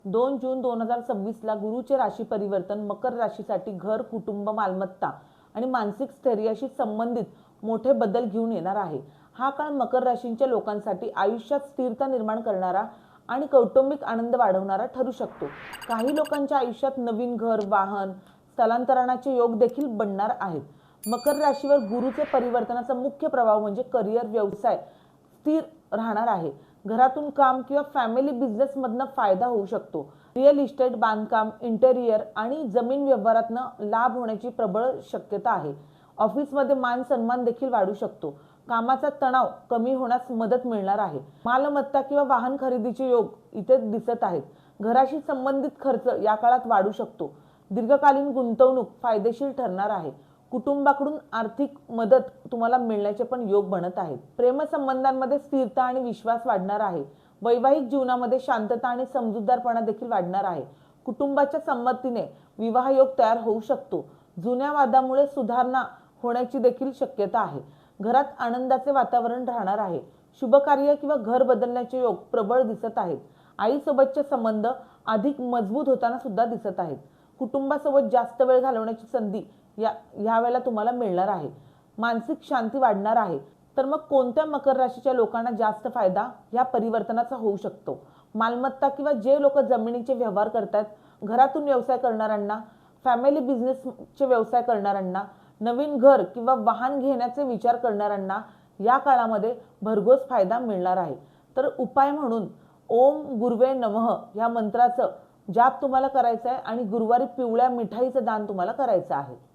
2 जून 2026 ला गुरुचे राशी परिवर्तन मकर राशीसाठी घर, कुटुंब, मालमत्ता आणि मानसिक स्थैर्याशी संबंधित मोठे बदल घेऊन येणार आहे। हा काळ मकर राशीच्या लोकांसाठी आयुष्यात स्थिरता निर्माण करणारा आणि कौटुंबिक आनंद वाढवणारा ठरू शकतो। काही लोकांच्या आयुष्यात नवीन घर, वाहन, स्थलांतरणाचे योग देखील बनणार आहेत। मकर राशीवर गुरुचे परिवर्तनाचा मुख्य प्रभाव म्हणजे करिअर, व्यवसाय स्थिर राहणार आहे। घरातून काम किंवा फॅमिली बिझनेस मधनं फायदा होऊ शकतो। रिअल इस्टेट, बांधकाम, इंटेरियर आणि जमीन व्यवहारातनं लाभ होण्याची प्रबळ शक्यता आहे। ऑफिसमध्ये मान सन्मान देखील वाढू शकतो। कामाचा तणाव कमी होण्यास मदत मिळणार आहे। मालमत्ता किंवा वाहन खरेदीचे योग इथे दिसत आहेत। घराशी संबंधित खर्च या काळात वाढू शकतो। दीर्घकालीन गुंतवणूक फायदेशीर ठरणार आहे। कुटुंबाकडून आर्थिक मदत तुम्हाला मिळण्याचे पण योग बनत आहेत। प्रेमसंबंधांमध्ये स्थिरता आणि विश्वास वाढणार आहे। वैवाहिक जीवनामध्ये शांतता आणि समजूतदारपणा देखील वाढणार आहे। कुटुंबाच्या संमतीने विवाह योग तयार होऊ शकतो। जुन्या वादामुळे सुधारणा होण्याची देखील शक्यता आहे। घरात आनंदाचे वातावरण राहणार आहे। शुभ कार्य किंवा घर बदलण्याचे योग प्रबळ दिसत आहेत। आईसोबतचे संबंध अधिक मजबूत होताना सुद्धा दिसत आहेत। कुटुंबासोबत जास्त वेळ घालवण्याची संधी या वेळेला तुम्हाला मिळणार आहे। मानसिक शांती वाढणार आहे। तर मग कोणत्या मकर राशीच्या लोकांना जास्त फायदा या परिवर्तनाचा होऊ शकतो? मालमत्ता किंवा जे लोक जमिनीचे व्यवहार करतात, घरातून व्यवसाय करणाऱ्यांना, फॅमिली बिझनेसचे व्यवसाय करणाऱ्यांना, नवीन घर किंवा वाहन घेण्याचे विचार करणाऱ्यांना या काळामध्ये भरघोस फायदा मिळणार आहे। तर उपाय म्हणून ओम गुरुवे नमः या मंत्राचं जाप तुम्हाला करायचं आहे आणि गुरुवारी पिवळ्या मिठाईचं दान तुम्हाला करायचं आहे।